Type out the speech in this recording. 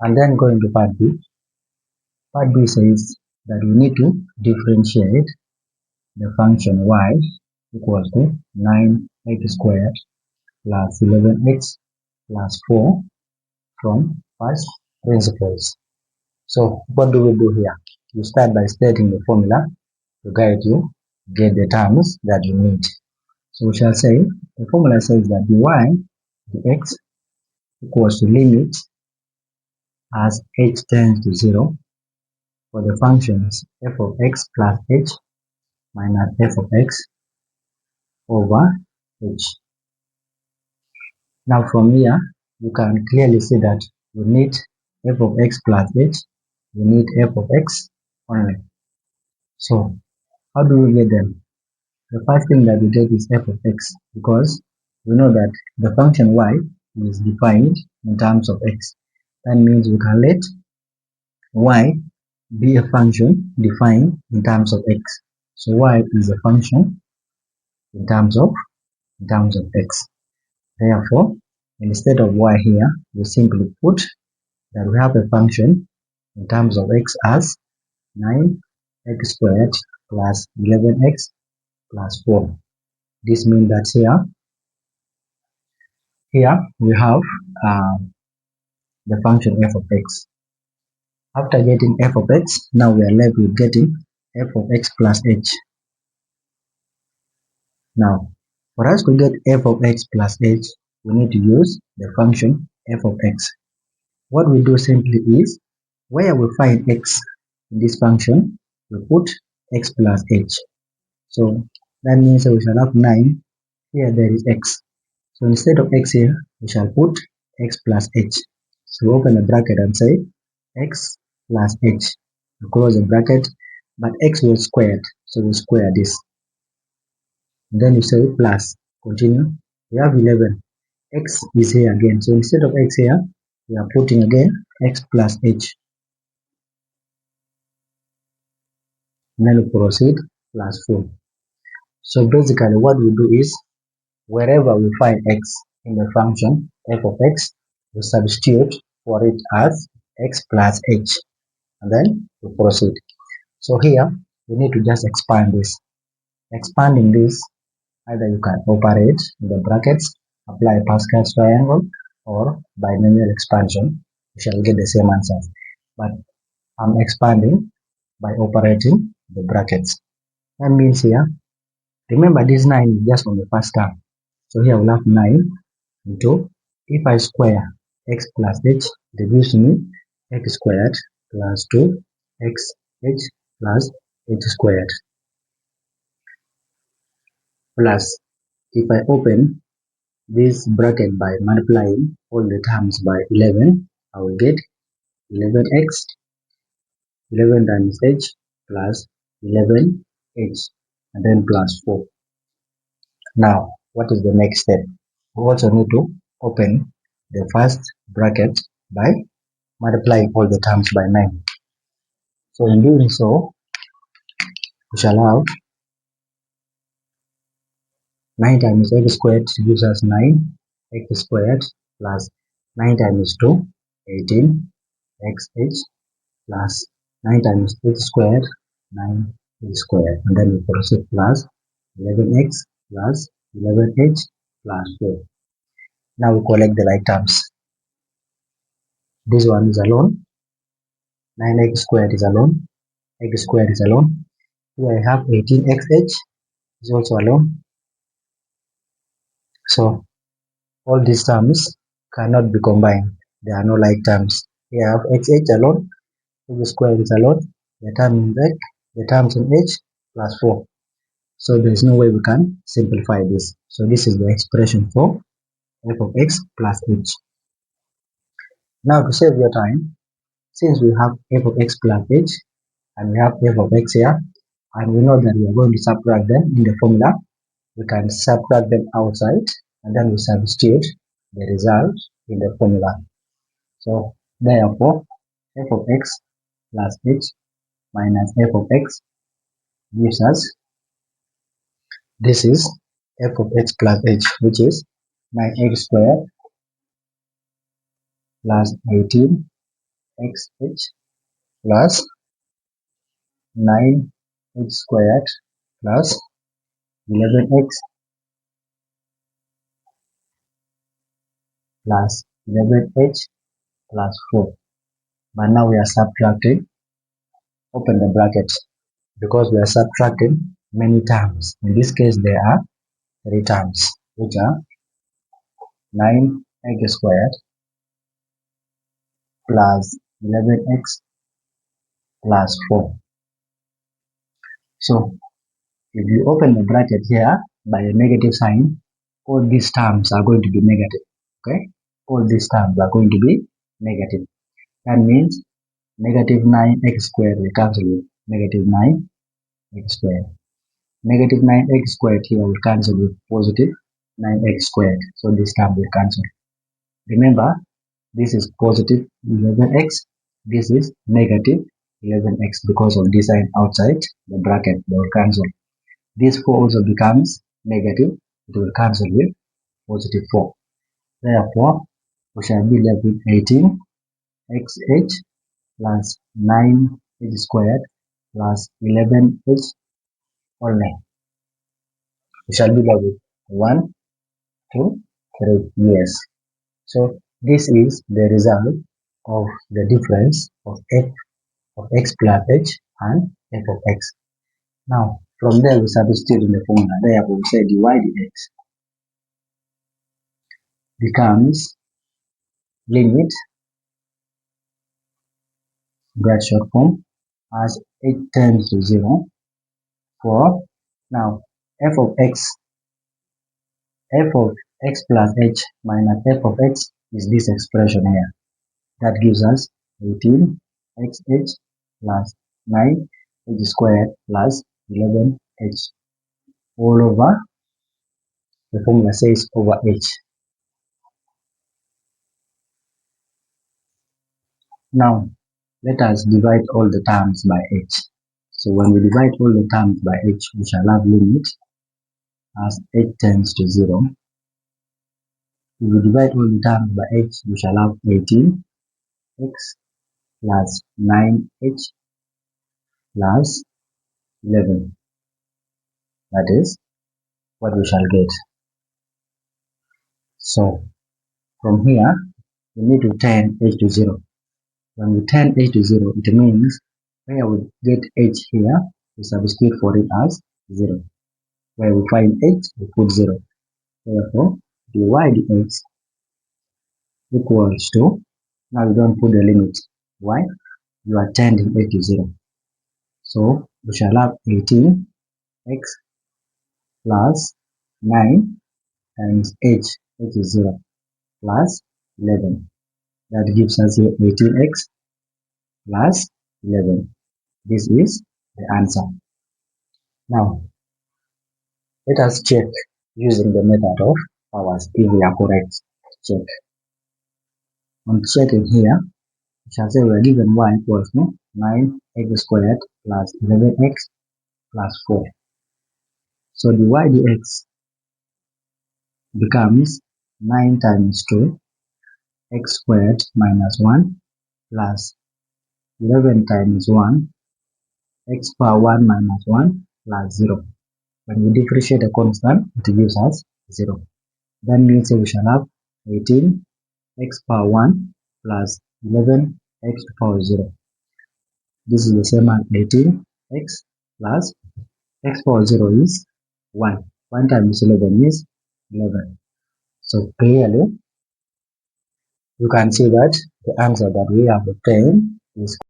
And then going to part B. Part B says that we need to differentiate the function y equals to 9x squared plus 11x plus 4 from first principles. So what do we do here? You start by stating the formula to guide you get the terms that you need. So we shall say the formula says that the x equals to limit as h tends to 0 for the functions f of x plus h minus f of x over h. Now from here, you can clearly see that we need f of x plus h, we need f of x only. So how do we get them? The first thing that we get is f of x, because we know that the function y is defined in terms of x. That means we can let y be a function defined in terms of x. So y is a function in terms of x. Therefore, instead of y here, we simply put that we have a function in terms of x as 9x squared plus 11x plus 4. This means that here we have the function f of x. After getting f of x, now we are left with getting f of x plus h. Now, for us to get f of x plus h, we need to use the function f of x. What we do simply is, where we find x in this function, we put x plus h. So that means we shall have 9. Here there is x. So instead of x here, we shall put x plus h. So open a bracket and say x plus h. We close the bracket, but x was squared, so we square this. Then you say plus, continue. We have 11. X is here again. So instead of x here, we are putting again x plus h. And then we proceed plus 4. So basically what we do is, wherever we find x in the function f of x, we substitute for it as x plus h. And then we proceed. So here, we need to just expand this. Expanding this, either you can operate in the brackets, apply Pascal's triangle, or binomial expansion, you shall get the same answer. But I'm expanding by operating the brackets. That means here, remember this 9 is just on the first term. So here we'll have 9 into, if I square x plus h, it gives me x squared plus 2xh plus h squared. Plus, if I open this bracket by multiplying all the terms by 11, I will get 11x, 11 times h plus 11h, and then plus 4. Now, what is the next step? We also need to open the first bracket by multiplying all the terms by 9. So in doing so, we shall have 9 times x squared gives us 9x squared plus 9 times 2, 18xh plus 9 times h squared, 9h squared. And then we proceed plus 11x plus 11h plus 4. Now we collect the like terms. This one is alone. 9x squared is alone. X squared is alone. Here I have 18xh is also alone. So all these terms cannot be combined. There are no like terms. Here I have xh alone, x squared is alone, the term in x, the terms in h plus 4. So there is no way we can simplify this. So this is the expression for f of x plus h. Now to save your time, since we have f of x plus h and we have f of x here, and we know that we are going to subtract them in the formula, we can subtract them outside and then we substitute the result in the formula. So therefore, f of x plus h minus f of x gives us, this is f of x plus h, which is 9x squared plus 18 xh plus 9h squared plus 11x plus 11h plus 4. But now we are subtracting, open the bracket, because we are subtracting many terms. In this case, there are 3 terms, which are 9x squared plus 11x plus 4. So, if you open the bracket here by a negative sign, all these terms are going to be negative. Okay? All these terms are going to be negative. That means negative 9x squared will cancel with negative 9x squared. Negative 9x squared here will cancel with positive 9x squared. So this term will cancel. Remember, this is positive 11x. This is negative 11x because of this sign outside the bracket. They will cancel. This 4 also becomes negative. It will cancel with positive 4. Therefore, we shall be left with 18xh plus 9h squared plus 11h only. We shall be left with 1, 2, 3 years. So this is the result of the difference of f of x plus h and f of x. Now from there we substitute in the formula. Therefore we say dy dx becomes limit bracket short form as h tends to 0 for now f of x plus h minus f of x is this expression here. That gives us 18xh plus 9h squared plus 11h all over, the formula says over h. Now let us divide all the terms by h. So when we divide all the terms by h, we shall have limit as h tends to 0. If we divide all the terms by h, we shall have 18x plus 9h plus 11. That is what we shall get. So from here, we need to turn h to 0. When we turn h to 0, it means where we get h here, we substitute for it as 0. Where we find h, we put 0. Therefore, dy dx equals to, now we don't put the limit. Why? You are turning h to 0. So we shall have 18x plus 9 times h is 0 plus 11. That gives us here 18x plus 11. This is the answer. Now, let us check using the method of powers if we are correct. Check. On checking here, we shall say we are given y equals to 9x squared plus 11x plus 4. So dy dx becomes 9 times 2 x squared minus 1 plus 11 times 1 x power 1 minus 1 plus 0. When we differentiate a constant, it gives us 0. That means we shall have 18 x power 1 plus 11 x to power 0. This is the same as 18 x plus x power 0 is 1. 1 times 11 is 11. So clearly, you can see that the answer that we have obtained is